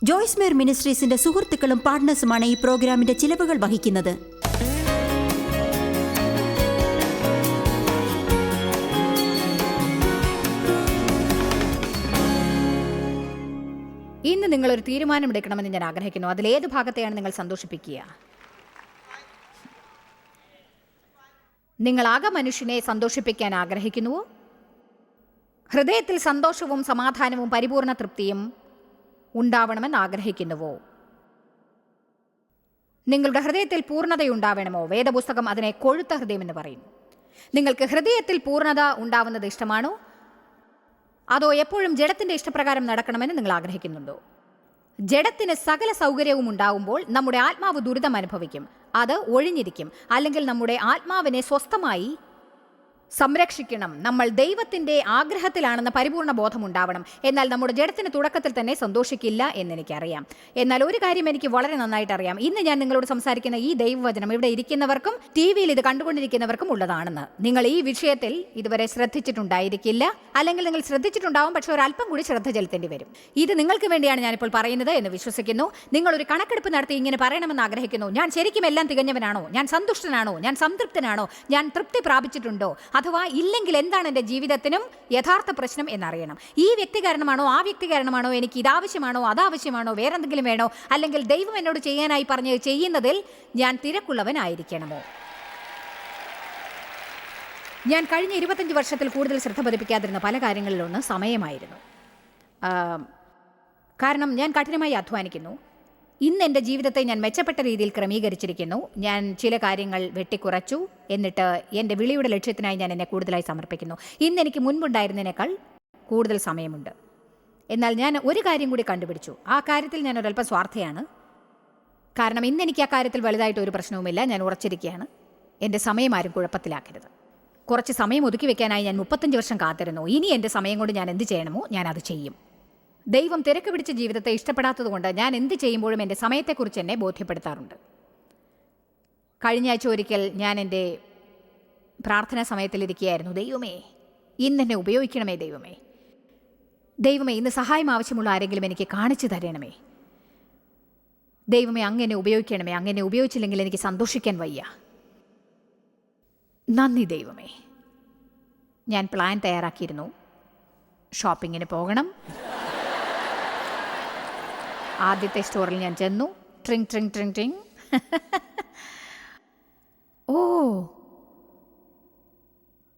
ജോയ്സ് മേർ മിനിസ്ട്രീസിന്റെ സുഹൃത്തുക്കളും പാർട്ട്നേഴ്സുമാണ് ഈ പ്രോഗ്രാമിന്റെ ചിലവുകൾ വഹിക്കുന്നത്. ഇന്ന് നിങ്ങളൊരു തീരുമാനമെടുക്കണമെന്ന് ഞാൻ ആഗ്രഹിക്കുന്നു. അതിലേത് ഭാഗത്തെയാണ് നിങ്ങൾ സന്തോഷിപ്പിക്കുക? നിങ്ങൾ മനുഷ്യനെ സന്തോഷിപ്പിക്കാൻ ആഗ്രഹിക്കുന്നുവോ? ഹൃദയത്തിൽ സന്തോഷവും സമാധാനവും പരിപൂർണ തൃപ്തിയും ഉണ്ടാവണമെന്ന് ആഗ്രഹിക്കുന്നുവോ? നിങ്ങളുടെ ഹൃദയത്തിൽ പൂർണ്ണതയുണ്ടാവണമോ? വേദപുസ്തകം അതിനെ കൊഴുത്ത ഹൃദയം എന്ന് പറയും. നിങ്ങൾക്ക് ഹൃദയത്തിൽ പൂർണ്ണത ഉണ്ടാവുന്നത് ഇഷ്ടമാണോ? അതോ എപ്പോഴും ജഡത്തിൻ്റെ ഇഷ്ടപ്രകാരം നടക്കണമെന്ന് നിങ്ങൾ ആഗ്രഹിക്കുന്നുണ്ടോ? ജഡത്തിന് സകല സൗകര്യവും ഉണ്ടാവുമ്പോൾ നമ്മുടെ ആത്മാവ് ദുരിതം അനുഭവിക്കും. അത് ഒഴിഞ്ഞിരിക്കും. അല്ലെങ്കിൽ നമ്മുടെ ആത്മാവിനെ സ്വസ്ഥമായി സംരക്ഷിക്കണം. നമ്മൾ ദൈവത്തിൻ്റെ ആഗ്രഹത്തിലാണെന്ന പരിപൂർണ ബോധം ഉണ്ടാവണം. എന്നാൽ നമ്മുടെ ജഡത്തിന് തുടക്കത്തിൽ തന്നെ സന്തോഷിക്കില്ല എന്നെനിക്കറിയാം. എന്നാൽ ഒരു കാര്യം എനിക്ക് വളരെ നന്നായിട്ട് അറിയാം. ഇന്ന് ഞാൻ നിങ്ങളോട് സംസാരിക്കുന്ന ഈ ദൈവവചനം ഇവിടെ ഇരിക്കുന്നവർക്കും ടി-വിയിൽ ഇത് കണ്ടുകൊണ്ടിരിക്കുന്നവർക്കും ഉള്ളതാണെന്ന്. നിങ്ങൾ ഈ വിഷയത്തിൽ ഇതുവരെ ശ്രദ്ധിച്ചിട്ടുണ്ടായിരിക്കില്ല, അല്ലെങ്കിൽ നിങ്ങൾ ശ്രദ്ധിച്ചിട്ടുണ്ടാവും, പക്ഷെ ഒരല്പം കൂടി ശ്രദ്ധ ചെലുത്തേണ്ടി വരും. ഇത് നിങ്ങൾക്ക് വേണ്ടിയാണ് ഞാനിപ്പോൾ പറയുന്നത് എന്ന് വിശ്വസിക്കുന്നു. നിങ്ങളൊരു കണക്കെടുപ്പ് നടത്തി ഇങ്ങനെ പറയണമെന്ന് ആഗ്രഹിക്കുന്നു. ഞാൻ ശരിക്കും എല്ലാം തികഞ്ഞവനാണോ? ഞാൻ സന്തുഷ്ടനാണോ? ഞാൻ സംതൃപ്തനാണോ? ഞാൻ തൃപ്തി പ്രാപിച്ചിട്ടുണ്ടോ? അഥവാ ഇല്ലെങ്കിൽ എന്താണ് എൻ്റെ ജീവിതത്തിനും യഥാർത്ഥ പ്രശ്നം എന്നറിയണം. ഈ വ്യക്തി കാരണമാണോ? ആ വ്യക്തി കാരണമാണോ? എനിക്ക് ഇതാവശ്യമാണോ? അതാവശ്യമാണോ? വേറെന്തെങ്കിലും വേണോ? അല്ലെങ്കിൽ ദൈവം എന്നോട് ചെയ്യാനായി പറഞ്ഞ് ചെയ്യുന്നതിൽ ഞാൻ തിരക്കുള്ളവനായിരിക്കണമോ? ഞാൻ കഴിഞ്ഞ 25 വർഷത്തിൽ കൂടുതൽ ശ്രദ്ധ പതിപ്പിക്കാതിരുന്ന പല കാര്യങ്ങളിലൊന്ന് സമയമായിരുന്നു. കാരണം ഞാൻ കഠിനമായി അധ്വാനിക്കുന്നു. ഇന്ന് എൻ്റെ ജീവിതത്തെ ഞാൻ മെച്ചപ്പെട്ട രീതിയിൽ ക്രമീകരിച്ചിരിക്കുന്നു. ഞാൻ ചില കാര്യങ്ങൾ വെട്ടിക്കുറച്ചു. എന്നിട്ട് എൻ്റെ വിളിയുടെ ലക്ഷ്യത്തിനായി ഞാൻ എന്നെ കൂടുതലായി സമർപ്പിക്കുന്നു. ഇന്ന് എനിക്ക് മുൻപുണ്ടായിരുന്നതിനേക്കാൾ കൂടുതൽ സമയമുണ്ട്. എന്നാൽ ഞാൻ ഒരു കാര്യം കൂടി കണ്ടുപിടിച്ചു. ആ കാര്യത്തിൽ ഞാൻ ഒരല്പം സ്വാർത്ഥയാണ്. കാരണം ഇന്ന് എനിക്ക് ആ കാര്യത്തിൽ വലുതായിട്ട് ഒരു പ്രശ്നവുമില്ല. ഞാൻ ഉറച്ചിരിക്കുകയാണ്. എൻ്റെ സമയം ആരും കുഴപ്പത്തിലാക്കരുത്. കുറച്ച് സമയം ഒതുക്കി വെക്കാനായി ഞാൻ 35 വർഷം കാത്തിരുന്നു. ഇനി എൻ്റെ സമയം കൊണ്ട് ഞാൻ എന്ത് ചെയ്യണമോ ഞാനത് ചെയ്യും. ദൈവം തിരക്ക് പിടിച്ച ജീവിതത്തെ ഇഷ്ടപ്പെടാത്തതുകൊണ്ട് ഞാൻ എന്ത് ചെയ്യുമ്പോഴും എൻ്റെ സമയത്തെക്കുറിച്ച് എന്നെ ബോധ്യപ്പെടുത്താറുണ്ട്. കഴിഞ്ഞ ആഴ്ച ഒരിക്കൽ ഞാൻ എൻ്റെ പ്രാർത്ഥനാ സമയത്തിലിരിക്കുകയായിരുന്നു. ദൈവമേ, ഇന്നെന്നെ ഉപയോഗിക്കണമേ. ദൈവമേ, ഇന്ന് സഹായം ആവശ്യമുള്ള ആരെങ്കിലും എനിക്ക് കാണിച്ചു തരണമേ. ദൈവമേ, അങ്ങനെ ഉപയോഗിക്കണമേ. അങ്ങനെ ഉപയോഗിച്ചില്ലെങ്കിൽ എനിക്ക് സന്തോഷിക്കാൻ വയ്യ. നന്ദി ദൈവമേ. ഞാൻ പ്ലാൻ തയ്യാറാക്കിയിരുന്നു. ഷോപ്പിങ്ങിന് പോകണം. ആദ്യത്തെ സ്റ്റോറിൽ ഞാൻ ചെന്നു. ട്രിങ് ട്രിങ് ട്രിങ് ട്രിങ്. ഓ,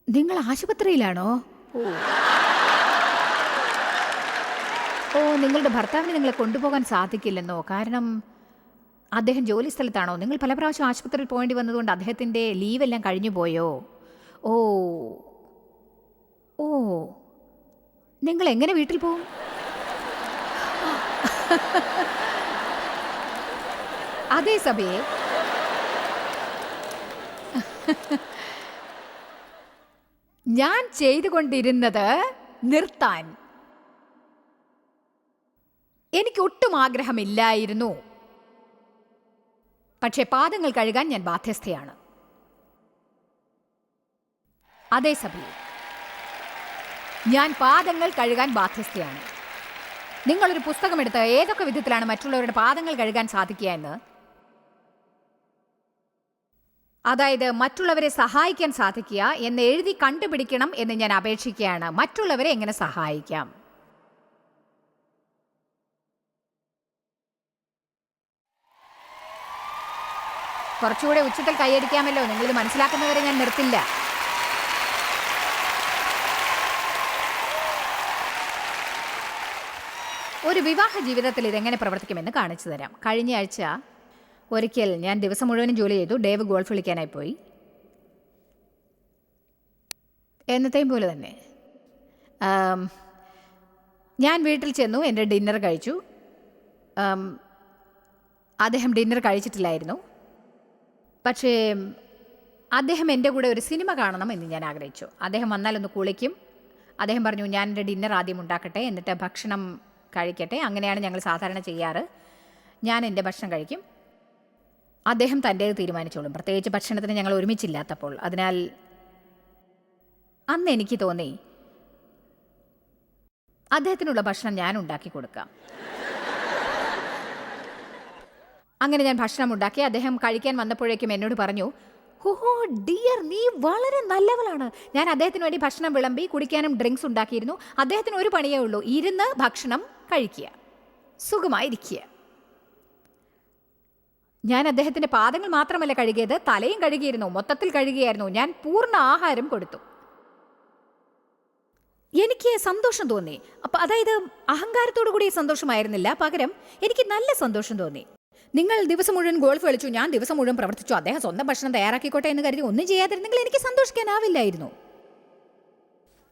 നിങ്ങൾ ആശുപത്രിയിലാണോ? ഓ, നിങ്ങളുടെ ഭർത്താവിന് നിങ്ങളെ കൊണ്ടുപോകാൻ സാധിക്കില്ലെന്നോ? കാരണം അദ്ദേഹം ജോലി സ്ഥലത്താണോ? നിങ്ങൾ പല പ്രാവശ്യം ആശുപത്രിയിൽ പോകേണ്ടി വന്നതുകൊണ്ട് അദ്ദേഹത്തിൻ്റെ ലീവെല്ലാം കഴിഞ്ഞു പോയോ? ഓ ഓ നിങ്ങൾ എങ്ങനെ വീട്ടിൽ പോകും? അതേ സഭയെ ഞാൻ ചെയ്തുകൊണ്ടിരുന്നത് നിർത്താൻ എനിക്ക് ഒട്ടും ആഗ്രഹമില്ലായിരുന്നു. പക്ഷേ പാദങ്ങൾ കഴുകാൻ ഞാൻ ബാധ്യസ്ഥയാണ്. അതേ സഭയെ ഞാൻ പാദങ്ങൾ കഴുകാൻ ബാധ്യസ്ഥയാണ്. നിങ്ങളൊരു പുസ്തകമെടുത്ത് ഏതൊക്കെ വിധത്തിലാണ് മറ്റുള്ളവരുടെ പാദങ്ങൾ കഴുകാൻ സാധിക്കുക എന്ന്, അതായത് മറ്റുള്ളവരെ സഹായിക്കാൻ സാധിക്കുക എന്ന് എഴുതി കണ്ടുപിടിക്കണം എന്ന് ഞാൻ അപേക്ഷിക്കുകയാണ്. മറ്റുള്ളവരെ എങ്ങനെ സഹായിക്കാം? കുറച്ചുകൂടെ ഉച്ചത്തിൽ കൈയടിക്കാമല്ലോ. നിങ്ങളിത് മനസ്സിലാക്കുന്നവരെ ഞാൻ നിർത്തില്ല. ഒരു വിവാഹ ജീവിതത്തിൽ ഇതെങ്ങനെ പ്രവർത്തിക്കുമെന്ന് കാണിച്ചു തരാം. കഴിഞ്ഞ ആഴ്ച ഒരിക്കൽ ഞാൻ ദിവസം മുഴുവനും ജോലി ചെയ്തു. ഡേവ് ഗോൾഫ് കളിക്കാനായി പോയി. എന്നത്തെയും പോലെ തന്നെ ഞാൻ വീട്ടിൽ ചെന്നു. എൻ്റെ ഡിന്നർ കഴിച്ചു. അദ്ദേഹം ഡിന്നർ കഴിച്ചിട്ടില്ലായിരുന്നു. പക്ഷേ അദ്ദേഹം എൻ്റെ കൂടെ ഒരു സിനിമ കാണണം എന്ന് ഞാൻ ആഗ്രഹിച്ചു. അദ്ദേഹം വന്നാലൊന്ന് കുളിക്കും. അദ്ദേഹം പറഞ്ഞു, ഞാൻ എൻ്റെ ഡിന്നർ ആദ്യം ഉണ്ടാക്കട്ടെ, എന്നിട്ട് ഭക്ഷണം കഴിക്കട്ടെ. അങ്ങനെയാണ് ഞങ്ങൾ സാധാരണ ചെയ്യാറ്. ഞാൻ എൻ്റെ ഭക്ഷണം കഴിക്കും, അദ്ദേഹം തൻ്റേത് തീരുമാനിച്ചോളും. പ്രത്യേകിച്ച് ഭക്ഷണത്തിന് ഞങ്ങൾ ഒരുമിച്ചില്ലാത്തപ്പോൾ. അതിനാൽ അന്ന് എനിക്ക് തോന്നി അദ്ദേഹത്തിനുള്ള ഭക്ഷണം ഞാൻ ഉണ്ടാക്കി കൊടുക്കാം. അങ്ങനെ ഞാൻ ഭക്ഷണം ഉണ്ടാക്കി. അദ്ദേഹം കഴിക്കാൻ വന്നപ്പോഴേക്കും എന്നോട് പറഞ്ഞു, ഓഹോ ഡിയർ, നീ വളരെ നല്ലവളാണ്. ഞാൻ അദ്ദേഹത്തിന് വേണ്ടി ഭക്ഷണം വിളമ്പി, കുടിക്കാനും ഡ്രിങ്ക്സ് ഉണ്ടാക്കിയിരുന്നു. അദ്ദേഹത്തിന് ഒരു പണിയേ ഉള്ളൂ, ഇരുന്ന് ഭക്ഷണം കഴിക്കുക, സുഖമായിരിക്കുക. ഞാൻ അദ്ദേഹത്തിൻ്റെ പാദങ്ങൾ മാത്രമല്ല കഴുകിയത്, തലയും കഴുകിയിരുന്നു, മൊത്തത്തിൽ കഴുകിയായിരുന്നു. ഞാൻ പൂർണ്ണ ആഹാരം കൊടുത്തു. എനിക്ക് സന്തോഷം തോന്നി. അതായത് അഹങ്കാരത്തോടു കൂടി സന്തോഷമായിരുന്നില്ല, പകരം എനിക്ക് നല്ല സന്തോഷം തോന്നി. നിങ്ങൾ ദിവസം മുഴുവൻ ഗോൾഫ് കളിച്ചു, ഞാൻ ദിവസം മുഴുവൻ പ്രവർത്തിച്ചു, അദ്ദേഹം സ്വന്തം ഭക്ഷണം തയ്യാറാക്കിക്കോട്ടെ എന്ന് കരുതി ഒന്നും ചെയ്യാതിരുന്നെങ്കിൽ എനിക്ക് സന്തോഷിക്കാനാവില്ലായിരുന്നു.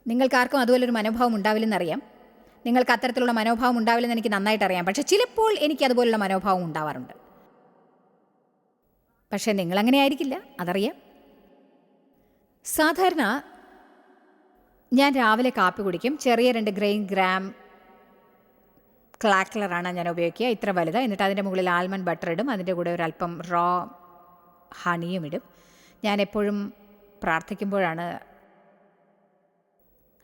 നിങ്ങൾക്കാർക്കും അതുപോലൊരു മനോഭാവം ഉണ്ടാവില്ലെന്നറിയാം. നിങ്ങൾക്ക് അത്തരത്തിലുള്ള മനോഭാവം ഉണ്ടാവില്ലെന്ന് എനിക്ക് നന്നായിട്ട് അറിയാം. പക്ഷെ ചിലപ്പോൾ എനിക്ക് അതുപോലുള്ള മനോഭാവം ഉണ്ടാവാറുണ്ട്. പക്ഷേ നിങ്ങളങ്ങനെ ആയിരിക്കില്ല, അതറിയാം. സാധാരണ ഞാൻ രാവിലെ കാപ്പി കുടിക്കും. ചെറിയ 2 ഗ്രാം ക്ലാക്ലറാണ് ഞാൻ ഉപയോഗിക്കുക, ഇത്ര വലുത്. എന്നിട്ട് അതിൻ്റെ മുകളിൽ ആൽമണ്ട് ബട്ടർ ഇടും, അതിൻ്റെ കൂടെ ഒരല്പം റോ ഹണിയും ഇടും. ഞാൻ എപ്പോഴും പ്രാർത്ഥിക്കുമ്പോഴാണ്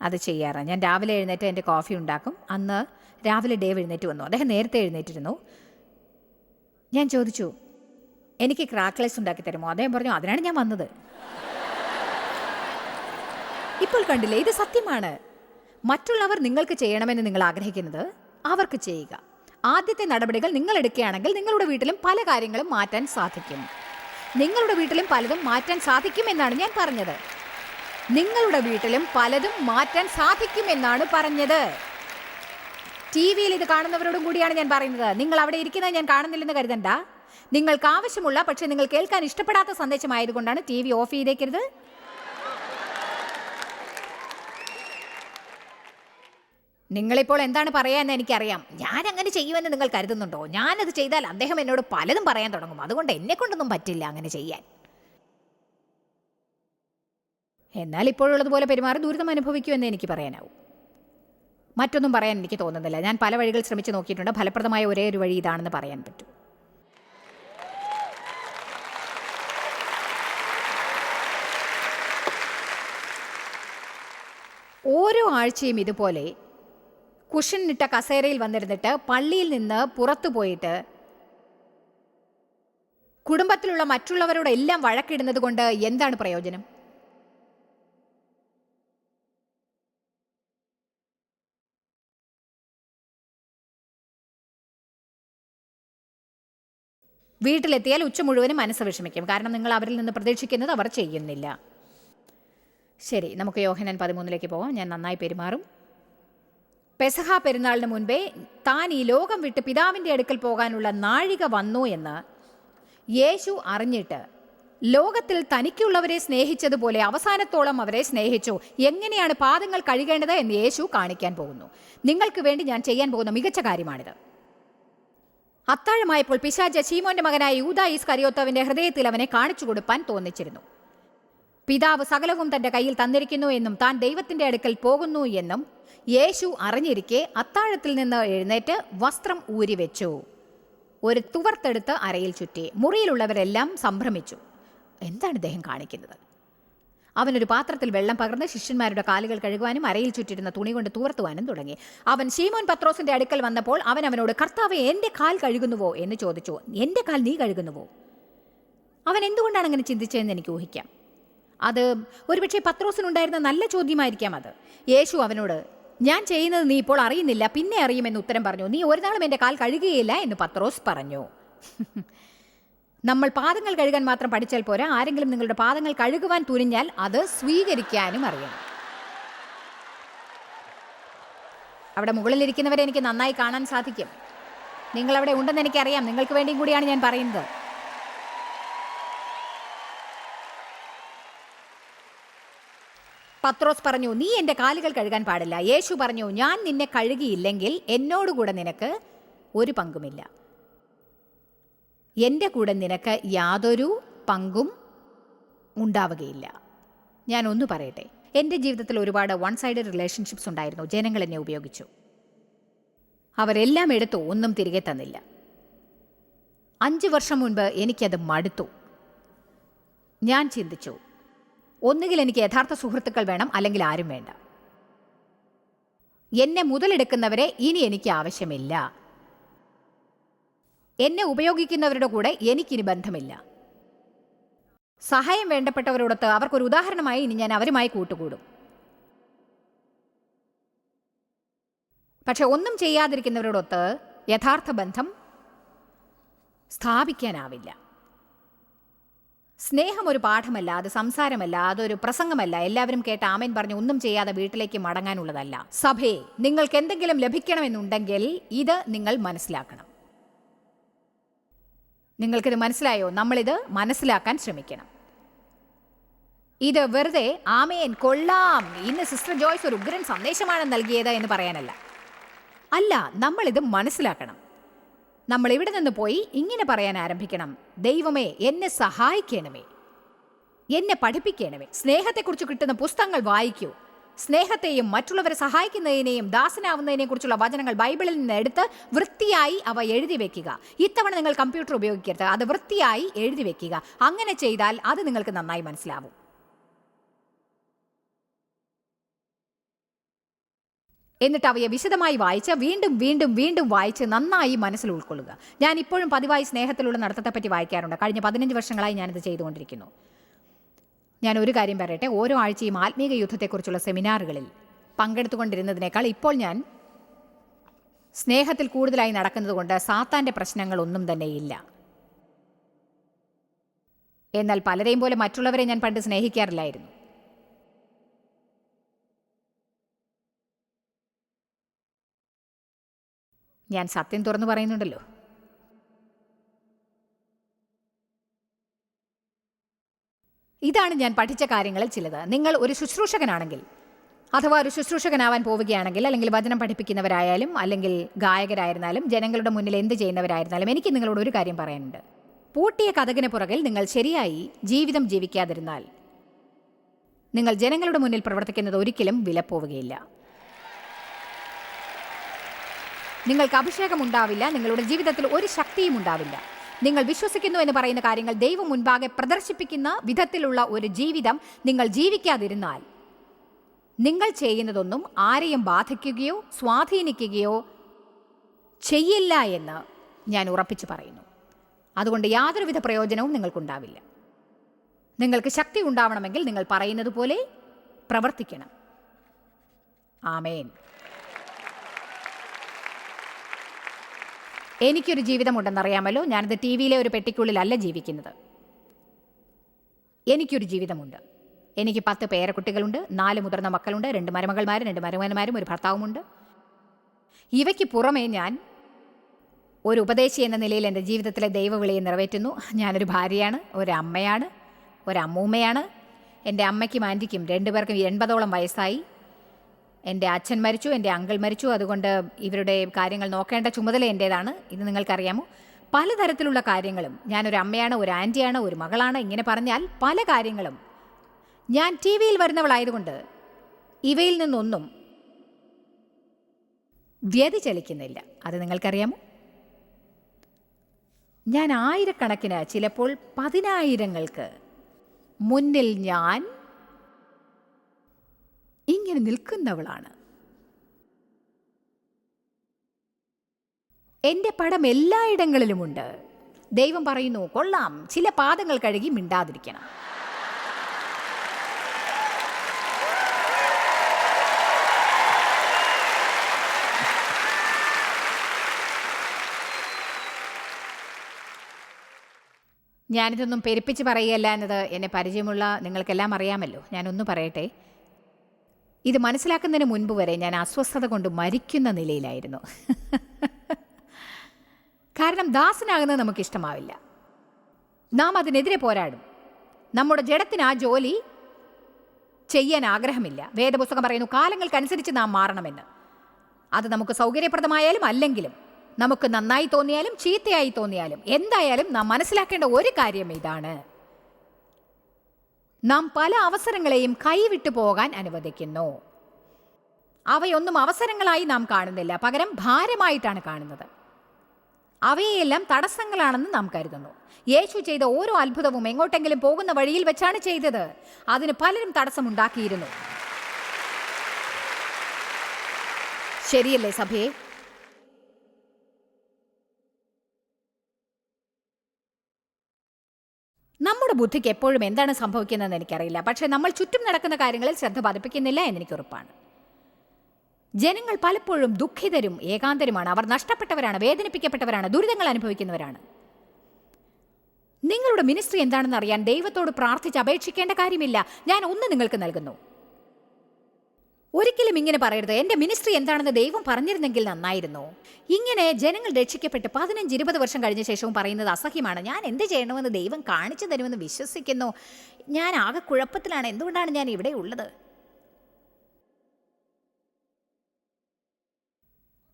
അത് ചെയ്യാറ്. ഞാൻ രാവിലെ എഴുന്നേറ്റ് എൻ്റെ കോഫി ഉണ്ടാക്കും. അന്ന് രാവിലെ ഡേവ് എഴുന്നേറ്റ് വന്നു. അദ്ദേഹം നേരത്തെ എഴുന്നേറ്റിരുന്നു. ഞാൻ ചോദിച്ചു, എനിക്ക് ക്രാക്ലേഴ്സ് ഉണ്ടാക്കി തരുമോ? അദ്ദേഹം പറഞ്ഞു, അതിനാണ് ഞാൻ വന്നത്. ഇപ്പോൾ കണ്ടില്ലേ, ഇത് സത്യമാണ്. മറ്റുള്ളവർ നിങ്ങൾക്ക് ചെയ്യണമെന്ന് നിങ്ങൾ ആഗ്രഹിക്കുന്നത് അവർക്ക് ചെയ്യുക. ആദ്യത്തെ നടപടികൾ നിങ്ങൾ എടുക്കുകയാണെങ്കിൽ നിങ്ങളുടെ വീട്ടിലും പല കാര്യങ്ങളും മാറ്റാൻ സാധിക്കും. നിങ്ങളുടെ വീട്ടിലും പലതും മാറ്റാൻ സാധിക്കും എന്നാണ് ഞാൻ പറഞ്ഞത്. നിങ്ങളുടെ വീട്ടിലും പലതും മാറ്റാൻ സാധിക്കും എന്നാണ് പറഞ്ഞത്. TV-യിൽ ഇത് കാണുന്നവരോടും കൂടിയാണ് ഞാൻ പറയുന്നത്. നിങ്ങൾ അവിടെ ഇരിക്കുന്നത് ഞാൻ കാണുന്നില്ലെന്ന് കരുതണ്ട. നിങ്ങൾക്ക് ആവശ്യമുള്ള പക്ഷെ നിങ്ങൾ കേൾക്കാൻ ഇഷ്ടപ്പെടാത്ത സന്ദേശമായതുകൊണ്ടാണ് TV ഓഫ് ചെയ്തേക്കരുത്. നിങ്ങളിപ്പോൾ എന്താണ് പറയാമെന്ന് എനിക്കറിയാം. ഞാൻ അങ്ങനെ ചെയ്യുമെന്ന് നിങ്ങൾ കരുതുന്നുണ്ടോ? ഞാനത് ചെയ്താൽ അദ്ദേഹം എന്നോട് പലതും പറയാൻ തുടങ്ങും, അതുകൊണ്ട് എന്നെ കൊണ്ടൊന്നും പറ്റില്ല അങ്ങനെ ചെയ്യാൻ. എന്നാൽ ഇപ്പോഴുള്ളതുപോലെ പെരുമാറി ദുരിതം അനുഭവിക്കുമെന്ന് എനിക്ക് പറയാനാവും. മറ്റൊന്നും പറയാൻ എനിക്ക് തോന്നുന്നില്ല. ഞാൻ പല വഴികൾ ശ്രമിച്ചു നോക്കിയിട്ടുണ്ട്. ഫലപ്രദമായ ഒരേ ഒരു വഴി ഇതാണെന്ന് പറയാൻ പറ്റും. ഓരോ ആഴ്ചയും ഇതുപോലെ കുഷനിട്ട കസേരയിൽ വന്നിരുന്നിട്ട് പള്ളിയിൽ നിന്ന് പുറത്തു പോയിട്ട് കുടുംബത്തിലുള്ള മറ്റുള്ളവരോടെല്ലാം വഴക്കിടുന്നത് കൊണ്ട് എന്താണ് പ്രയോജനം? വീട്ടിലെത്തിയാൽ ഉച്ച മുഴുവനും മനസ്സ് വിഷമിക്കും. കാരണം നിങ്ങൾ അവരിൽ നിന്ന് പ്രതീക്ഷിക്കുന്നത് അവർ ചെയ്യുന്നില്ല. ശരി, നമുക്ക് യോഹന്നാൻ 13 പോവാം. ഞാൻ നന്നായി പെരുമാറും. പെസഹ പെരുന്നാളിന് മുൻപേ താൻ ഈ ലോകം വിട്ട് പിതാവിൻ്റെ അടുക്കൽ പോകാനുള്ള നാഴിക വന്നു എന്ന് യേശു അറിഞ്ഞിട്ട് ലോകത്തിൽ തനിക്കുള്ളവരെ സ്നേഹിച്ചതുപോലെ അവസാനത്തോളം അവരെ സ്നേഹിച്ചു. എങ്ങനെയാണ് പാദങ്ങൾ കഴുകേണ്ടത് എന്ന് യേശു കാണിക്കാൻ പോകുന്നു. നിങ്ങൾക്ക് വേണ്ടി ഞാൻ ചെയ്യാൻ പോകുന്ന മികച്ച കാര്യമാണിത്. അത്താഴമായപ്പോൾ പിശാച് ശീമോന്റെ മകനായ യൂദാ ഇസ്കരിയോത്താവിന്റെ ഹൃദയത്തിൽ അവനെ കാണിച്ചു കൊടുപ്പാൻ തോന്നിച്ചിരുന്നു. പിതാവ് സകലവും തന്റെ കയ്യിൽ തന്നിരിക്കുന്നു എന്നും താൻ ദൈവത്തിന്റെ അടുക്കൽ പോകുന്നു എന്നും യേശു അറിഞ്ഞിരിക്കെ അത്താഴത്തിൽ നിന്ന് എഴുന്നേറ്റ് വസ്ത്രം ഊരിവെച്ചു, ഒരു തുവർത്തെടുത്ത് അരയിൽ ചുറ്റി. മുറിയിലുള്ളവരെല്ലാം സംഭ്രമിച്ചു. എന്താണ് ഇദ്ദേഹം കാണിക്കുന്നത്? അവനൊരു പാത്രത്തിൽ വെള്ളം പകർന്ന് ശിഷ്യന്മാരുടെ കാലുകൾ കഴുകുവാനും അരയിൽ ചുറ്റിരുന്ന തുണി കൊണ്ട് തൂർത്തുവാനും തുടങ്ങി. അവൻ ശീമോൻ പത്രോസിന്റെ അടുക്കൽ വന്നപ്പോൾ അവനോട്, കർത്താവേ, എൻ്റെ കാൽ കഴുകുന്നുവോ എന്ന് ചോദിച്ചു. എൻ്റെ കാൽ നീ കഴുകുന്നുവോ? അവൻ എന്തുകൊണ്ടാണ് അങ്ങനെ ചിന്തിച്ചതെന്ന് എനിക്ക് ഊഹിക്കാം. അത് ഒരുപക്ഷെ പത്രോസിനുണ്ടായിരുന്ന നല്ല ചോദ്യമായിരിക്കാം അത്. യേശു അവനോട്, ഞാൻ ചെയ്യുന്നത് നീ ഇപ്പോൾ അറിയുന്നില്ല, പിന്നെ അറിയുമെന്ന് ഉത്തരം പറഞ്ഞു. നീ ഒരു നാളും എൻ്റെ കാൽ കഴുകുകയില്ല എന്ന് പത്രോസ് പറഞ്ഞു. നമ്മൾ പാദങ്ങൾ കഴുകാൻ മാത്രം പഠിച്ചാൽ പോരാ, ആരെങ്കിലും നിങ്ങളുടെ പാദങ്ങൾ കഴുകുവാൻ തുനിഞ്ഞാൽ അത് സ്വീകരിക്കാനും അറിയണം. അവിടെ മുകളിലിരിക്കുന്നവരെ എനിക്ക് നന്നായി കാണാൻ സാധിക്കും. നിങ്ങളവിടെ ഉണ്ടെന്ന് എനിക്കറിയാം. നിങ്ങൾക്ക് വേണ്ടിയും കൂടിയാണ് ഞാൻ പറയുന്നത്. പത്രോസ് പറഞ്ഞു, നീ എൻ്റെ കാലുകൾ കഴുകാൻ പാടില്ല. യേശു പറഞ്ഞു, ഞാൻ നിന്നെ കഴുകിയില്ലെങ്കിൽ എന്നോടുകൂടെ നിനക്ക് ഒരു പങ്കുമില്ല. എൻ്റെ കൂടെ നിനക്ക് യാതൊരു പങ്കും ഉണ്ടാവുകയില്ല. ഞാൻ ഒന്ന് പറയട്ടെ, എൻ്റെ ജീവിതത്തിൽ ഒരുപാട് വൺ സൈഡഡ് റിലേഷൻഷിപ്സ് ഉണ്ടായിരുന്നു. ജനങ്ങൾ എന്നെ ഉപയോഗിച്ചു. അവരെല്ലാം എടുത്തു, ഒന്നും തിരികെ തന്നില്ല. 5 വർഷം മുൻപ് എനിക്കത് മടുത്തു. ഞാൻ ചിന്തിച്ചു, ഒന്നുകിൽ എനിക്ക് യഥാർത്ഥ സുഹൃത്തുക്കൾ വേണം, അല്ലെങ്കിൽ ആരും വേണ്ട. എന്നെ മുതലെടുക്കുന്നവരെ ഇനി എനിക്ക് ആവശ്യമില്ല. എന്നെ ഉപയോഗിക്കുന്നവരുടെ കൂടെ എനിക്കിനി ബന്ധമില്ല. സഹായം വേണ്ടപ്പെട്ടവരോടൊത്ത് അവർക്കൊരു ഉദാഹരണമായി ഇനി ഞാൻ അവരുമായി കൂട്ടുകൂടും. പക്ഷെ ഒന്നും ചെയ്യാതിരിക്കുന്നവരോടൊത്ത് യഥാർത്ഥ ബന്ധം സ്ഥാപിക്കാനാവില്ല. സ്നേഹം ഒരു പാഠമല്ല, അത് സംസാരമല്ല, അതൊരു പ്രസംഗമല്ല, എല്ലാവരും കേട്ട് ആമേൻ പറഞ്ഞ് ഒന്നും ചെയ്യാതെ വീട്ടിലേക്ക് മടങ്ങാനുള്ളതല്ല. സഭയെ, നിങ്ങൾക്ക് എന്തെങ്കിലും ലഭിക്കണമെന്നുണ്ടെങ്കിൽ ഇത് നിങ്ങൾ മനസ്സിലാക്കണം. നിങ്ങൾക്കിത് മനസ്സിലായോ? നമ്മളിത് മനസ്സിലാക്കാൻ ശ്രമിക്കണം. ഇത് വെറുതെ ആമേൻ കൊള്ളാം, ഇന്ന് സിസ്റ്റർ ജോയ്സ് ഒരു ഉഗ്രൻ സന്ദേശമാണ് നൽകിയത് എന്ന് പറയാനല്ല. അല്ല, നമ്മളിത് മനസ്സിലാക്കണം. നമ്മൾ ഇവിടെ നിന്ന് പോയി ഇങ്ങനെ പറയാൻ ആരംഭിക്കണം: ദൈവമേ, എന്നെ സഹായിക്കണമേ, എന്നെ പഠിപ്പിക്കണമേ. സ്നേഹത്തെക്കുറിച്ച് കിട്ടുന്ന പുസ്തകങ്ങൾ വായിക്കൂ. സ്നേഹത്തെയും മറ്റുള്ളവരെ സഹായിക്കുന്നതിനെയും ദാസനാവുന്നതിനെ കുറിച്ചുള്ള വചനങ്ങൾ ബൈബിളിൽ നിന്ന് എടുത്ത് വൃത്തിയായി അവ എഴുതി വെക്കുക. ഇത്തവണ നിങ്ങൾ കമ്പ്യൂട്ടർ ഉപയോഗിക്കരുത്, അത് വൃത്തിയായി എഴുതി വെക്കുക. അങ്ങനെ ചെയ്താൽ അത് നിങ്ങൾക്ക് നന്നായി മനസ്സിലാവും. എന്നിട്ട് അവയെ വിശദമായി വായിച്ച് വീണ്ടും വീണ്ടും വീണ്ടും വായിച്ച് നന്നായി മനസ്സിൽ ഉൾക്കൊള്ളുക. ഞാൻ ഇപ്പോഴും പതിവായി സ്നേഹത്തിലുള്ള നടത്തത്തെപ്പറ്റി വായിക്കാറുണ്ട്. കഴിഞ്ഞ 15 വർഷങ്ങളായി ഞാനിത് ചെയ്തുകൊണ്ടിരിക്കുന്നു. ഞാൻ ഒരു കാര്യം പറയട്ടെ, ഓരോ ആഴ്ചയും ആത്മീക യുദ്ധത്തെക്കുറിച്ചുള്ള സെമിനാറുകളിൽ പങ്കെടുത്തുകൊണ്ടിരുന്നതിനേക്കാൾ ഇപ്പോൾ ഞാൻ സ്നേഹത്തിൽ കൂടുതലായി നടക്കുന്നതുകൊണ്ട് സാത്താൻ്റെ പ്രശ്നങ്ങളൊന്നും തന്നെ ഇല്ല. എന്നാൽ പലരെയും പോലെ മറ്റുള്ളവരെ ഞാൻ പണ്ട് സ്നേഹിക്കാറില്ലായിരുന്നു. ഞാൻ സത്യം തുറന്നു പറയുന്നുണ്ടല്ലോ. ഇതാണ് ഞാൻ പഠിച്ച കാര്യങ്ങളിൽ ചിലത്. നിങ്ങൾ ഒരു ശുശ്രൂഷകനാണെങ്കിൽ, അഥവാ ഒരു ശുശ്രൂഷകനാവാൻ പോവുകയാണെങ്കിൽ, അല്ലെങ്കിൽ വചനം പഠിപ്പിക്കുന്നവരായാലും അല്ലെങ്കിൽ ഗായകരായിരുന്നാലും ജനങ്ങളുടെ മുന്നിൽ എന്ത് ചെയ്യുന്നവരായിരുന്നാലും, എനിക്ക് നിങ്ങളോട് ഒരു കാര്യം പറയാനുണ്ട്. പൂട്ടിയ കതകിന് പുറകിൽ നിങ്ങൾ ശരിയായി ജീവിതം ജീവിക്കാതിരുന്നാൽ നിങ്ങൾ ജനങ്ങളുടെ മുന്നിൽ പ്രവർത്തിക്കുന്നത് ഒരിക്കലും വിലപ്പോവുകയില്ല. നിങ്ങൾക്ക് അഭിഷേകം ഉണ്ടാവില്ല, നിങ്ങളുടെ ജീവിതത്തിൽ ഒരു ശക്തിയും ഉണ്ടാവില്ല. നിങ്ങൾ വിശ്വസിക്കുന്നു എന്ന് പറയുന്ന കാര്യങ്ങൾ ദൈവം മുൻപാകെ പ്രദർശിപ്പിക്കുന്ന വിധത്തിലുള്ള ഒരു ജീവിതം നിങ്ങൾ ജീവിക്കാതിരുന്നാൽ നിങ്ങൾ ചെയ്യുന്നതൊന്നും ആരെയും ബാധിക്കുകയോ സ്വാധീനിക്കുകയോ ചെയ്യില്ല എന്ന് ഞാൻ ഉറപ്പിച്ചു പറയുന്നു. അതുകൊണ്ട് യാതൊരുവിധ പ്രയോജനവും നിങ്ങൾക്കുണ്ടാവില്ല. നിങ്ങൾക്ക് ശക്തി ഉണ്ടാവണമെങ്കിൽ നിങ്ങൾ പറയുന്നത് പോലെ പ്രവർത്തിക്കണം. ആമേൻ. എനിക്കൊരു ജീവിതമുണ്ടെന്നറിയാമല്ലോ. ഞാനത് ടി വിയിലെ ഒരു പെട്ടിക്കുള്ളിലല്ല ജീവിക്കുന്നത്. എനിക്കൊരു ജീവിതമുണ്ട്. എനിക്ക് 10 പേരക്കുട്ടികളുണ്ട്, 4 മുതിർന്ന മക്കളുണ്ട്, 2 മരുമകൾമാരും 2 മരുമകന്മാരും, ഒരു ഭർത്താവുമുണ്ട്. ഇവയ്ക്ക് പുറമേ ഞാൻ ഒരു ഉപദേശി എന്ന നിലയിൽ എൻ്റെ ജീവിതത്തിലെ ദൈവവിളിയെ നിറവേറ്റുന്നു. ഞാനൊരു ഭാര്യയാണ്, ഒരു അമ്മയാണ്, ഒരു അമ്മൂമ്മയാണ്. എൻ്റെ അമ്മയ്ക്കും ആൻറ്റിക്കും 2 പേർക്കും 80ഓളം വയസ്സായി. എൻ്റെ അച്ഛൻ മരിച്ചു, എൻ്റെ അങ്കിൾ മരിച്ചു. അതുകൊണ്ട് ഇവരുടെ കാര്യങ്ങൾ നോക്കേണ്ട ചുമതല എൻ്റേതാണ്. ഇത് നിങ്ങൾക്കറിയാമോ? പലതരത്തിലുള്ള കാര്യങ്ങളും, ഞാനൊരു അമ്മയാണ്, ഒരു ആൻറ്റിയാണ്, ഒരു മകളാണ്, ഇങ്ങനെ പറഞ്ഞാൽ പല കാര്യങ്ങളും ഞാൻ ടി വിയിൽ വരുന്നവളായതുകൊണ്ട് ഇവയിൽ നിന്നൊന്നും വ്യതിചലിക്കുന്നില്ല. അത് നിങ്ങൾക്കറിയാമോ? ഞാൻ ആയിരക്കണക്കിന്, ചിലപ്പോൾ 10,000-ങ്ങൾക്ക് മുന്നിൽ ഞാൻ ഇങ്ങനെ നിൽക്കുന്നവളാണ്. എൻ്റെ പടം എല്ലായിടങ്ങളിലുമുണ്ട്. ദൈവം പറയുന്നു, കൊള്ളാം, ചില പാദങ്ങൾ കഴുകി മിണ്ടാതിരിക്കണം. ഞാനിതൊന്നും പെരുപ്പിച്ച് പറയുകയല്ല എന്നത് എന്നെ പരിചയമുള്ള നിങ്ങൾക്കെല്ലാം അറിയാമല്ലോ. ഞാനൊന്ന് പറയട്ടെ, ഇത് മനസ്സിലാക്കുന്നതിന് മുൻപ് വരെ ഞാൻ അസ്വസ്ഥത കൊണ്ട് മരിക്കുന്ന നിലയിലായിരുന്നു. കാരണം ദാസനാകുന്നത് നമുക്കിഷ്ടമാവില്ല. നാം അതിനെതിരെ പോരാടും. നമ്മുടെ ജഡത്തിന് ആ ജോലി ചെയ്യാൻ ആഗ്രഹമില്ല. വേദപുസ്തകം പറയുന്നു, കാലങ്ങൾക്കനുസരിച്ച് നാം മാറണമെന്ന്. അത് നമുക്ക് സൗകര്യപ്രദമായാലും അല്ലെങ്കിലും, നമുക്ക് നന്നായി തോന്നിയാലും ചീത്തയായി തോന്നിയാലും, എന്തായാലും നാം മനസ്സിലാക്കേണ്ട ഒരു കാര്യം ഇതാണ്: നാം പല അവസരങ്ങളെയും കൈവിട്ടു പോകാൻ അനുവദിക്കുന്നു. അവയൊന്നും അവസരങ്ങളായി നാം കാണുന്നില്ല, പകരം ഭാരമായിട്ടാണ് കാണുന്നത്. അവയെല്ലാം തടസ്സങ്ങളാണെന്ന് നാം കരുതുന്നു. യേശു ചെയ്ത ഓരോ അത്ഭുതവും എങ്ങോട്ടെങ്കിലും പോകുന്ന വഴിയിൽ വെച്ചാണ് ചെയ്തത്. അതിന് പലരും തടസ്സമുണ്ടാക്കിയിരുന്നു. ശരിയല്ലേ സഭയെ? നമ്മുടെ ബുദ്ധിക്ക് എപ്പോഴും എന്താണ് സംഭവിക്കുന്നതെന്ന് എനിക്കറിയില്ല, പക്ഷേ നമ്മൾ ചുറ്റും നടക്കുന്ന കാര്യങ്ങളിൽ ശ്രദ്ധ പതിപ്പിക്കുന്നില്ല എന്നെനിക്ക് ഉറപ്പാണ്. ജനങ്ങൾ പലപ്പോഴും ദുഃഖിതരും ഏകാന്തരുമാണ്. അവർ നഷ്ടപ്പെട്ടവരാണ്, വേദനിപ്പിക്കപ്പെട്ടവരാണ്, ദുരിതങ്ങൾ അനുഭവിക്കുന്നവരാണ്. നിങ്ങളുടെ മിനിസ്ട്രി എന്താണെന്ന് അറിയാൻ ദൈവത്തോട് പ്രാർത്ഥിച്ച് അപേക്ഷിക്കേണ്ട കാര്യമില്ല. ഞാൻ ഒന്ന് നിങ്ങൾക്ക് നൽകുന്നു. ഒരിക്കലും ഇങ്ങനെ പറയരുത്, എൻ്റെ മിനിസ്ട്രി എന്താണെന്ന് ദൈവം പറഞ്ഞിരുന്നെങ്കിൽ നന്നായിരുന്നു. ഇങ്ങനെ ജനങ്ങൾ രക്ഷിക്കപ്പെട്ട് 15-20 വർഷം കഴിഞ്ഞ ശേഷവും പറയുന്നത് അസഹ്യമാണ്. ഞാൻ എന്ത് ചെയ്യണമെന്ന് ദൈവം കാണിച്ചു തരുമെന്ന് വിശ്വസിക്കുന്നു. ഞാൻ ആകെ കുഴപ്പത്തിലാണ്. എന്തുകൊണ്ടാണ് ഞാൻ ഇവിടെ ഉള്ളത്?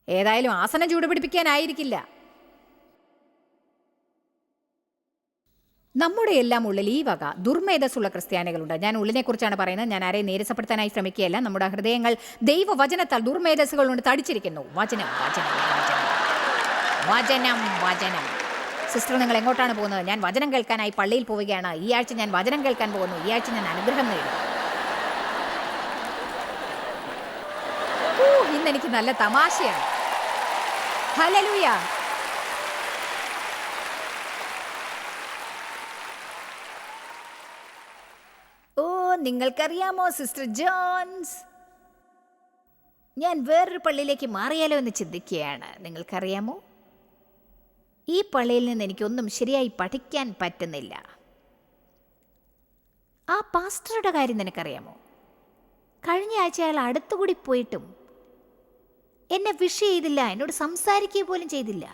ഏതായാലും ആസനം ചൂടുപിടിപ്പിക്കാനായിരിക്കില്ല. നമ്മുടെ എല്ലാം ഉള്ളിൽ ഈ വക ദുർമേധസ്സുള്ള ക്രിസ്ത്യാനികളുണ്ട്. ഞാൻ ഉള്ളിനെക്കുറിച്ചാണ് പറയുന്നത്. ഞാൻ ആരെയും നീരസപ്പെടുത്താനായി ശ്രമിക്കുകയല്ല. നമ്മുടെ ഹൃദയങ്ങൾ ദൈവവചനത്താൽ ദുർമേധസ്സുകൾ കൊണ്ട് തടിച്ചിരിക്കുന്നു. വചനം വചനം വചനം വചനം വചനം. സിസ്റ്റർ, നിങ്ങൾ എങ്ങോട്ടാണ് പോകുന്നത്? ഞാൻ വചനം കേൾക്കാനായി പള്ളിയിൽ പോവുകയാണ്. ഈ ആഴ്ച ഞാൻ വചനം കേൾക്കാൻ പോകുന്നു. ഈ ആഴ്ച ഞാൻ അനുഗ്രഹം നേടും. ഇന്നെനിക്ക് നല്ല തമാശയാണ്. ഹല്ലേലൂയ. നിങ്ങൾക്കറിയാമോ സിസ്റ്റർ ജോൺസ്, ഞാൻ വേറൊരു പള്ളിയിലേക്ക് മാറിയാലോ എന്ന് ചിന്തിക്കുകയാണ്. നിങ്ങൾക്കറിയാമോ, ഈ പള്ളിയിൽ നിന്ന് എനിക്കൊന്നും ശരിയായി പഠിക്കാൻ പറ്റുന്നില്ല. ആ പാസ്റ്ററുടെ കാര്യം നിനക്കറിയാമോ? കഴിഞ്ഞ ആഴ്ച അയാൾ അടുത്തുകൂടി പോയിട്ടും എന്നെ വിഷ് ചെയ്തില്ല, എന്നോട് സംസാരിക്കുക പോലും ചെയ്തില്ല.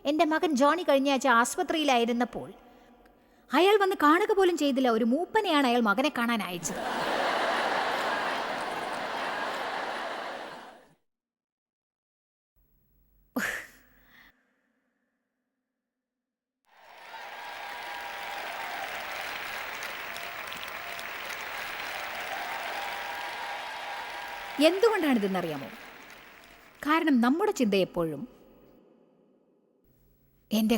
എൻ്റെ മകൻ ജോണി കഴിഞ്ഞ ആഴ്ച ആസ്പത്രിയിലായിരുന്നപ്പോൾ അയാൾ വന്ന് കാണുക പോലും ചെയ്തില്ല. ഒരു മൂപ്പനെയാണ് അയാൾ മകനെ കാണാൻ അയച്ചത്. എന്തുകൊണ്ടാണിതെന്നറിയാമോ? കാരണം നമ്മുടെ ചിന്ത എപ്പോഴും എൻ്റെ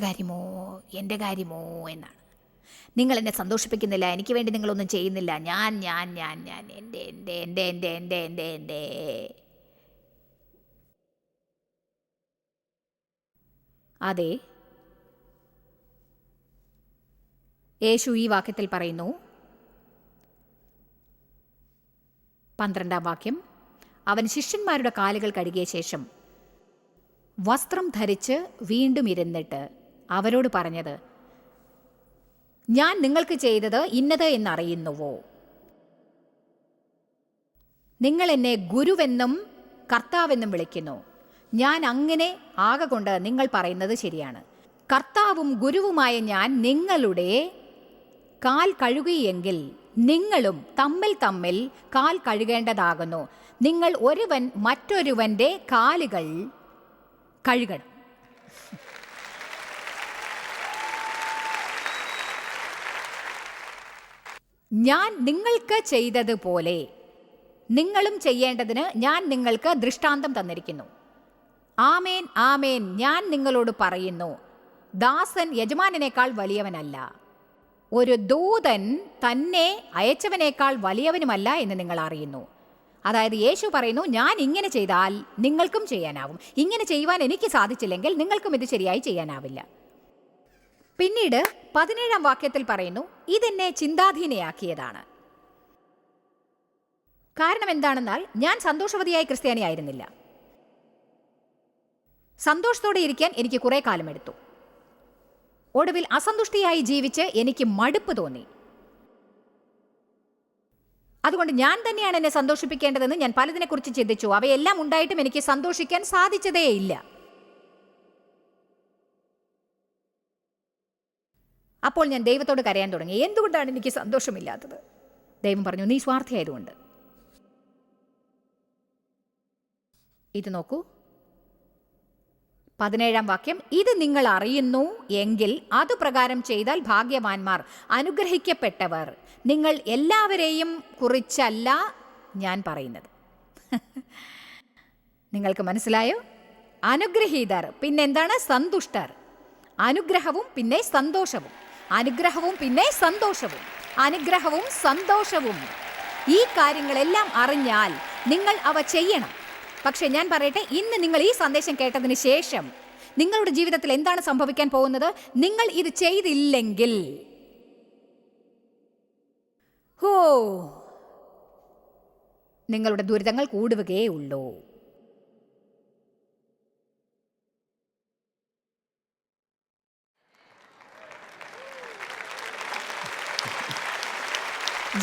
കാര്യമോ എന്നാണ്. നിങ്ങൾ എന്നെ സന്തോഷിപ്പിക്കുന്നില്ല, എനിക്ക് വേണ്ടി നിങ്ങളൊന്നും ചെയ്യുന്നില്ല, ഞാൻ എൻ്റെ. അതെ, യേശു ഈ വാക്യത്തിൽ പറയുന്നു, 12-ാം വാക്യം, അവൻ ശിഷ്യന്മാരുടെ കാലുകൾ കഴുകിയ ശേഷം വസ്ത്രം ധരിച്ച് വീണ്ടും ഇരുന്നിട്ട് അവരോട് പറഞ്ഞത്, ഞാൻ നിങ്ങൾക്ക് ചെയ്തത് ഇന്നത് എന്നറിയുന്നുവോ? നിങ്ങൾ എന്നെ ഗുരുവെന്നും കർത്താവെന്നും വിളിക്കുന്നു. ഞാൻ അങ്ങനെ ആകൊണ്ട് നിങ്ങൾ പറയുന്നത് ശരിയാണ്. കർത്താവും ഗുരുവുമായ ഞാൻ നിങ്ങളുടെ കാൽ കഴുകിയെങ്കിൽ നിങ്ങളും തമ്മിൽ കാൽ കഴുകേണ്ടതാകുന്നു. നിങ്ങൾ ഒരുവൻ മറ്റൊരുവന്റെ കാലുകൾ കഴുകണം. ഞാൻ നിങ്ങൾക്ക് ചെയ്തതുപോലെ നിങ്ങളും ചെയ്യേണ്ടതിന് ഞാൻ നിങ്ങൾക്ക് ദൃഷ്ടാന്തം തന്നിരിക്കുന്നു. ആമേൻ ആമേൻ, ഞാൻ നിങ്ങളോട് പറയുന്നു, ദാസൻ യജമാനനേക്കാൾ വലിയവനല്ല, ഒരു ദൂതൻ തന്നെ അയച്ചവനേക്കാൾ വലിയവനുമല്ല എന്ന് നിങ്ങൾ അറിയുന്നു. അതായത് യേശു പറയുന്നു, ഞാൻ ഇങ്ങനെ ചെയ്താൽ നിങ്ങൾക്കും ചെയ്യാനാവും. ഇങ്ങനെ ചെയ്യുവാൻ എനിക്ക് സാധിച്ചില്ലെങ്കിൽ നിങ്ങൾക്കും ഇത് ശരിയായി ചെയ്യാനാവില്ല. പിന്നീട് 17-ാം വാക്യത്തിൽ പറയുന്നു, ഇതെന്നെ ചിന്താധീനയാക്കിയതാണ്. കാരണം എന്താണെന്നാൽ ഞാൻ സന്തോഷവതിയായ ക്രിസ്ത്യാനിയായിരുന്നില്ല. സന്തോഷത്തോടെ ഇരിക്കാൻ എനിക്ക് കുറെ കാലമെടുത്തു. ഒടുവിൽ അസന്തുഷ്ടിയായി ജീവിച്ച് എനിക്ക് മടുപ്പ് തോന്നി. അതുകൊണ്ട് ഞാൻ തന്നെയാണ് എന്നെ സന്തോഷിപ്പിക്കേണ്ടതെന്ന് ഞാൻ പലതിനെക്കുറിച്ച് ചിന്തിച്ചു. അവയെല്ലാം ഉണ്ടായിട്ടും എനിക്ക് സന്തോഷിക്കാൻ സാധിച്ചതേയില്ല. അപ്പോൾ ഞാൻ ദൈവത്തോട് കരയാൻ തുടങ്ങി, എന്തുകൊണ്ടാണ് എനിക്ക് സന്തോഷമില്ലാത്തത്? ദൈവം പറഞ്ഞു, നീ സ്വാർത്ഥിയായതുകൊണ്ട്. ഇത് നോക്കൂ, 17-ാം വാക്യം, ഇത് നിങ്ങൾ അറിയുന്നു എങ്കിൽ അതുപ്രകാരം ചെയ്താൽ ഭാഗ്യവാന്മാർ, അനുഗ്രഹിക്കപ്പെട്ടവർ. നിങ്ങൾ എല്ലാവരെയും കുറിച്ചല്ല ഞാൻ പറയുന്നത്. നിങ്ങൾക്ക് മനസ്സിലായോ? അനുഗ്രഹീതർ, പിന്നെന്താണ്? സന്തുഷ്ടർ. അനുഗ്രഹവും പിന്നെ സന്തോഷവും, അനുഗ്രഹവും പിന്നെ സന്തോഷവും, അനുഗ്രഹവും സന്തോഷവും. ഈ കാര്യങ്ങളെല്ലാം അറിഞ്ഞാൽ നിങ്ങൾ അവ ചെയ്യണം. പക്ഷെ ഞാൻ പറയട്ടെ, ഇന്ന് നിങ്ങൾ ഈ സന്ദേശം കേട്ടതിന് ശേഷം നിങ്ങളുടെ ജീവിതത്തിൽ എന്താണ് സംഭവിക്കാൻ പോകുന്നത്? നിങ്ങൾ ഇത് ചെയ്തില്ലെങ്കിൽ ഹോ, നിങ്ങളുടെ ദുരിതങ്ങൾ കൂടുകയേ ഉള്ളൂ.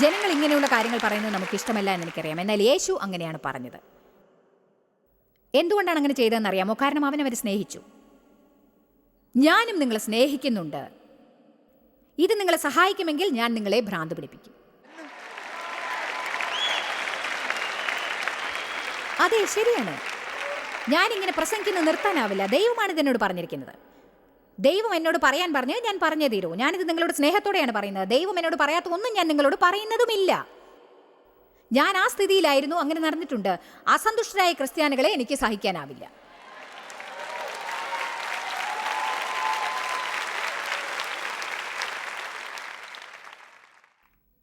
ജനങ്ങൾ ഇങ്ങനെയുള്ള കാര്യങ്ങൾ പറയുന്നത് നമുക്ക് ഇഷ്ടമല്ല എന്ന് എനിക്കറിയാം. എന്നാൽ യേശു അങ്ങനെയാണ് പറഞ്ഞത്. എന്തുകൊണ്ടാണ് അങ്ങനെ ചെയ്തതെന്ന് അറിയാമോ? കാരണം അവൻ അവരെ സ്നേഹിച്ചു. ഞാനും നിങ്ങളെ സ്നേഹിക്കുന്നുണ്ട്. ഇത് നിങ്ങളെ സഹായിക്കുമെങ്കിൽ ഞാൻ നിങ്ങളെ ഭ്രാന്ത് പിടിപ്പിക്കും. അതെ, ശരിയാണ്. ഞാനിങ്ങനെ പ്രസംഗിക്കുന്നത് നിർത്താനാവില്ല. ദൈവമാണ് ഇതെന്നോട് പറഞ്ഞിരിക്കുന്നത്. ദൈവം എന്നോട് പറയാൻ പറഞ്ഞ് ഞാൻ പറഞ്ഞേ തീരൂ. ഞാനിത് നിങ്ങളോട് സ്നേഹത്തോടെയാണ് പറയുന്നത്. ദൈവം എന്നോട് പറയാത്ത ഒന്നും ഞാൻ നിങ്ങളോട് പറയുന്നതുമില്ല. ഞാൻ ആ സ്ഥിതിയിലായിരുന്നു. അങ്ങനെ നടന്നിട്ടുണ്ട്. അസന്തുഷ്ടരായ ക്രിസ്ത്യാനികളെ എനിക്ക് സഹിക്കാനാവില്ല.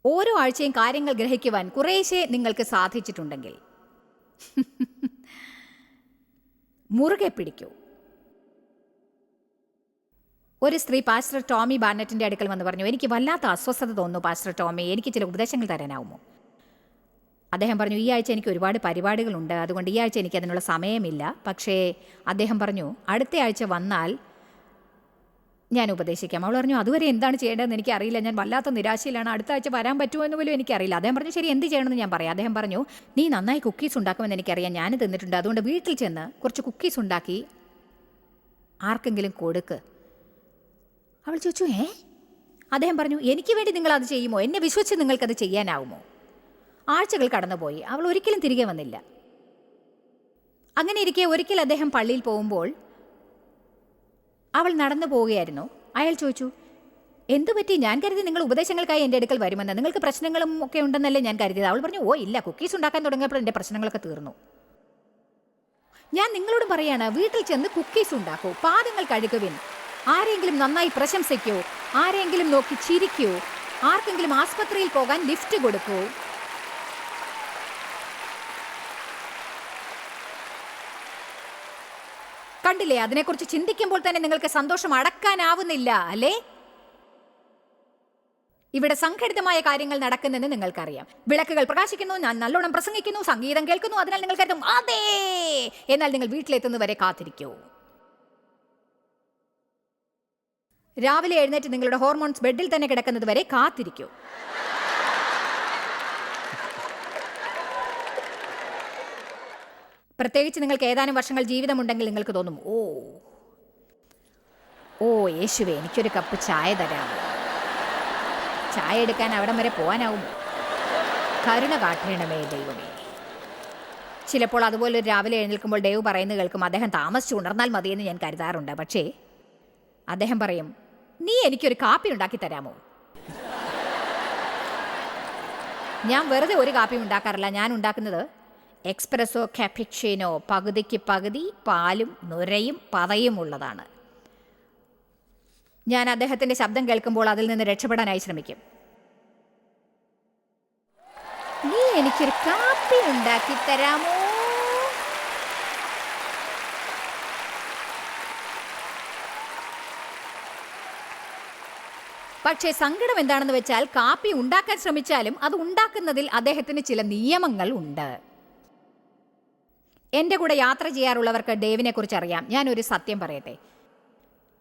ഓരോ ആഴ്ചയും കാര്യങ്ങൾ ഗ്രഹിക്കുവാൻ കുറേശ്ശെ നിങ്ങൾക്ക് സാധിച്ചിട്ടുണ്ടെങ്കിൽ മുറുകെ പിടിക്കൂ. ഒരു സ്ത്രീ പാസ്റ്റർ ടോമി ബാർണറ്റിൻ്റെ അടുക്കൽ വന്ന് പറഞ്ഞു, എനിക്ക് വല്ലാത്ത അസ്വസ്ഥത തോന്നുന്നു പാസ്റ്റർ ടോമി, എനിക്ക് ചില ഉപദേശങ്ങൾ തരാനാവുമോ? അദ്ദേഹം പറഞ്ഞു, ഈ ആഴ്ച എനിക്ക് ഒരുപാട് പരിപാടികളുണ്ട്, അതുകൊണ്ട് ഈ ആഴ്ച എനിക്ക് അതിനുള്ള സമയമില്ല. പക്ഷേ അദ്ദേഹം പറഞ്ഞു, അടുത്ത ആഴ്ച വന്നാൽ ഞാൻ ഉപദേശിക്കാം. അവൾ പറഞ്ഞു, അതുവരെ എന്താണ് ചെയ്യേണ്ടതെന്ന് എനിക്കറിയില്ല, ഞാൻ വല്ലാത്ത നിരാശയിലാണ്, അടുത്ത ആഴ്ച വരാൻ പറ്റുമോ എന്ന് പോലും എനിക്കറിയില്ല. അദ്ദേഹം പറഞ്ഞു, ശരി, എന്ത് ചെയ്യണമെന്ന് ഞാൻ പറയാം. അദ്ദേഹം പറഞ്ഞു, നീ നന്നായി കുക്കീസ് ഉണ്ടാക്കുമെന്ന് എനിക്കറിയാം, ഞാൻ തിന്നിട്ടുണ്ട്, അതുകൊണ്ട് വീട്ടിൽ ചെന്ന് കുറച്ച് കുക്കീസ് ഉണ്ടാക്കി ആർക്കെങ്കിലും കൊടുക്ക്. അവൾ ചോദിച്ചു, അദ്ദേഹം പറഞ്ഞു, എനിക്ക് വേണ്ടി നിങ്ങളത് ചെയ്യുമോ? എന്നെ വിശ്വസിച്ച് നിങ്ങൾക്കത് ചെയ്യാനാവുമോ? ആഴ്ചകൾ കടന്നുപോയി. അവൾ ഒരിക്കലും തിരികെ വന്നില്ല. അങ്ങനെ ഇരിക്കെ ഒരിക്കൽ അദ്ദേഹം പള്ളിയിൽ പോകുമ്പോൾ അവൾ നടന്നു പോവുകയായിരുന്നു. അയാൾ ചോദിച്ചു, എന്തുപറ്റി? ഞാൻ കരുതി നിങ്ങൾ ഉപദേശങ്ങൾക്കായി എൻ്റെ അടുക്കൽ വരുമെന്ന്. നിങ്ങൾക്ക് പ്രശ്നങ്ങളും ഒക്കെ ഉണ്ടെന്നല്ലേ ഞാൻ കരുതിയത്. അവൾ പറഞ്ഞു, ഓ ഇല്ല, കുക്കീസ് ഉണ്ടാക്കാൻ തുടങ്ങിയപ്പോൾ എൻ്റെ പ്രശ്നങ്ങളൊക്കെ തീർന്നു. ഞാൻ നിങ്ങളോട് പറയാണ്, വീട്ടിൽ ചെന്ന് കുക്കീസ് ഉണ്ടാക്കൂ, പാദങ്ങൾ കഴുകുവിൻ, ആരെങ്കിലും നന്നായി പ്രശംസിക്കൂ, ആരെങ്കിലും നോക്കി ചിരിക്കൂ, ആർക്കെങ്കിലും ആസ്പത്രിയിൽ പോകാൻ ലിഫ്റ്റ് കൊടുക്കൂ. കണ്ടില്ലേ, അതിനെക്കുറിച്ച് ചിന്തിക്കുമ്പോൾ തന്നെ നിങ്ങൾക്ക് സന്തോഷം അടക്കാനാവുന്നില്ല അല്ലേ? ഇവിടെ സംഘടിതമായ കാര്യങ്ങൾ നടക്കുന്നെന്ന് നിങ്ങൾക്കറിയാം. വിളക്കുകൾ പ്രകാശിക്കുന്നു, ഞാൻ നല്ലോണം പ്രസംഗിക്കുന്നു, സംഗീതം കേൾക്കുന്നു, അതിനാൽ നിങ്ങൾ കരുതും അതെ. എന്നാൽ നിങ്ങൾ വീട്ടിലെത്തുന്നവരെ കാത്തിരിക്കൂ. രാവിലെ എഴുന്നേറ്റ് നിങ്ങളുടെ ഹോർമോൺസ് ബെഡിൽ തന്നെ കിടക്കുന്നത് വരെ കാത്തിരിക്കൂ. പ്രത്യേകിച്ച് നിങ്ങൾക്ക് ഏതാനും വർഷങ്ങൾ ജീവിതമുണ്ടെങ്കിൽ നിങ്ങൾക്ക് തോന്നും, ഓ യേശുവേ, എനിക്കൊരു കപ്പ് ചായ തരാമോ? ചായ എടുക്കാൻ അവിടം വരെ പോകാനാവും. കരുണ കാട്ടണമേ ദൈവമേ. ചിലപ്പോൾ അതുപോലെ രാവിലെ എഴുന്നേൽക്കുമ്പോൾ ദൈവം പറയുന്നത് കേൾക്കും, അദ്ദേഹം താമസിച്ച് ഉണർന്നാൽ മതിയെന്ന് ഞാൻ കരുതാറുണ്ട്. പക്ഷേ അദ്ദേഹം പറയും, നീ എനിക്കൊരു കാപ്പി ഉണ്ടാക്കി തരാമോ? ഞാൻ വെറുതെ ഒരു കാപ്പി ഉണ്ടാക്കാറില്ല. ഞാൻ ഉണ്ടാക്കുന്നത് എക്സ്പ്രസോ കാപ്പിച്ചിനോ, പകുതിക്ക് പകുതി പാലും നുരയും പതയും ഉള്ളതാണ്. ഞാൻ അദ്ദേഹത്തിൻ്റെ ശബ്ദം കേൾക്കുമ്പോൾ അതിൽ നിന്ന് രക്ഷപ്പെടാനായി ശ്രമിക്കും. നീ എനിക്കൊരു കാപ്പി ഉണ്ടാക്കി തരാമോ? പക്ഷേ സങ്കടം എന്താണെന്ന് വെച്ചാൽ, കാപ്പി ഉണ്ടാക്കാൻ ശ്രമിച്ചാലും അത് ഉണ്ടാക്കുന്നതിൽ അദ്ദേഹത്തിന് ചില നിയമങ്ങൾ ഉണ്ട്. എൻ്റെ കൂടെ യാത്ര ചെയ്യാറുള്ളവർക്ക് ഡേവിനെ കുറിച്ച് അറിയാം. ഞാനൊരു സത്യം പറയട്ടെ.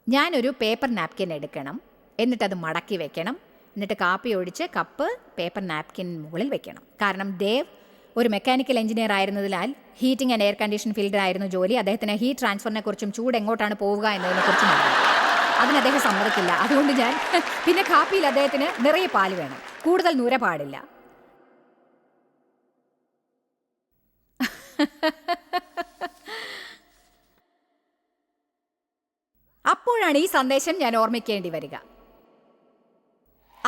ഞാനൊരു പേപ്പർ നാപ്കിൻ എടുക്കണം, എന്നിട്ടത് മടക്കി വെക്കണം, എന്നിട്ട് കാപ്പി ഒഴിച്ച് കപ്പ് പേപ്പർ നാപ്കിൻ മുകളിൽ വെക്കണം. കാരണം ദേവ് ഒരു മെക്കാനിക്കൽ എഞ്ചിനീയർ ആയിരുന്നതിനാൽ ഹീറ്റിംഗ് ആൻഡ് എയർ കണ്ടീഷൻ ഫീൽഡിലായിരുന്നു ജോലി. അദ്ദേഹത്തിന് ഹീറ്റ് ട്രാൻസ്ഫറിനെ കുറിച്ചും ചൂട് എങ്ങോട്ടാണ് പോവുക എന്നതിനെക്കുറിച്ചും അറിയാം. അതിന് അദ്ദേഹം സമ്മതിക്കില്ല. അതുകൊണ്ട് ഞാൻ പിന്നെ കാപ്പിയിൽ അദ്ദേഹത്തിന് നിറയെ പാല് വേണം, കൂടുതൽ നുര പാടില്ല. അപ്പോഴാണ് ഈ സന്ദേശം ഞാൻ ഓർമ്മിക്കേണ്ടി വരിക.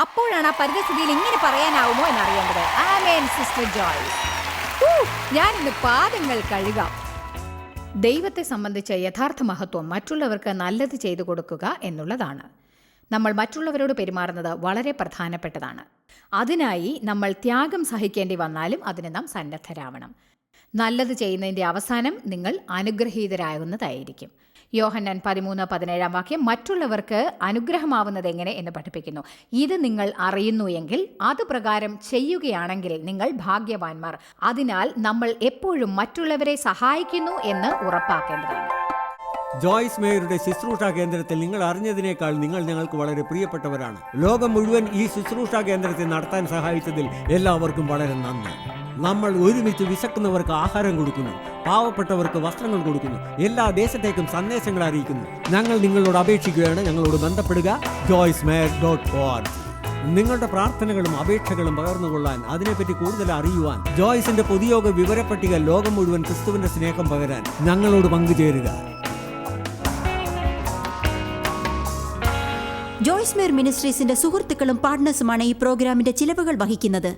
അപ്പോഴാണ് ആ പരിതസ്ഥിതിയിൽ ഇങ്ങനെ പറയാനാവുമോ എന്നറിയേണ്ടത്. ആമേൻ സിസ്റ്റർ ജോയ്. ഞാൻ ഇന്ന് പാദങ്ങൾ കഴുകാം. ദൈവത്തെ സംബന്ധിച്ച യഥാർത്ഥ മഹത്വം മറ്റുള്ളവർക്ക് നല്ലത് ചെയ്തു കൊടുക്കുക എന്നുള്ളതാണ്. നമ്മൾ മറ്റുള്ളവരോട് പെരുമാറുന്നത് വളരെ പ്രധാനപ്പെട്ടതാണ്. അതിനായി നമ്മൾ ത്യാഗം സഹിക്കേണ്ടി വന്നാലും അതിന് നാം സന്നദ്ധരാവണം. നല്ലത് ചെയ്യുന്നതിൻ്റെ അവസാനം നിങ്ങൾ അനുഗ്രഹീതരാകുന്നതായിരിക്കും. യോഹന്നാൻ 13:17 മറ്റുള്ളവർക്ക് അനുഗ്രഹമാവുന്നത് എങ്ങനെ എന്ന് പഠിപ്പിക്കുന്നു. ഇത് നിങ്ങൾ അറിയുന്നു എങ്കിൽ അത് പ്രകാരം ചെയ്യുകയാണെങ്കിൽ നിങ്ങൾ ഭാഗ്യവാന്മാർ. അതിനാൽ നമ്മൾ എപ്പോഴും മറ്റുള്ളവരെ സഹായിക്കുന്നു എന്ന് ഉറപ്പാക്കേണ്ടതാണ്. ജോയ്സ് മേയറുടെ ശുശ്രൂഷാ കേന്ദ്രത്തിൽ നിങ്ങൾ അറിഞ്ഞതിനേക്കാൾ നിങ്ങൾ ഞങ്ങൾക്ക് വളരെ പ്രിയപ്പെട്ടവരാണ്. ലോകം മുഴുവൻ ഈ ശുശ്രൂഷാ കേന്ദ്രത്തെ നടത്താൻ സഹായിച്ചതിൽ എല്ലാവർക്കും വളരെ നന്ദി. നമ്മൾ ഒരുമിച്ച് വിശക്കുന്നവർക്ക് ആഹാരം കൊടുക്കുന്നു, പാവപ്പെട്ടവർക്ക് വസ്ത്രങ്ങൾ കൊടുക്കുന്നു, എല്ലാ ദേശത്തേക്കും സന്ദേശങ്ങൾ അറിയിക്കുന്നു. ഞങ്ങൾ നിങ്ങളോട് അപേക്ഷിക്കുകയാണ്, ഞങ്ങളോട് ബന്ധപ്പെടുക joycemeyer.org. നിങ്ങളുടെ പ്രാർത്ഥനകളും അപേക്ഷകളും പകർന്നുകൊള്ളാൻ, അതിനെപ്പറ്റി കൂടുതൽ അറിയുവാൻ, ജോയ്സിന്റെ പൊതുയോഗ വിവരപ്പട്ടിക ലോകം മുഴുവൻ ക്രിസ്തുവിന്റെ സ്നേഹം പകരാൻ ഞങ്ങളോട് പങ്കുചേരുക. ജോയ്സ് മേയർ മിനിസ്ട്രീസിന്റെ സുഹൃത്തുക്കളും പാർട്ട്നേഴ്സുമാണ് ഈ പ്രോഗ്രാമിന്റെ ചിലവുകൾ വഹിക്കുന്നത്.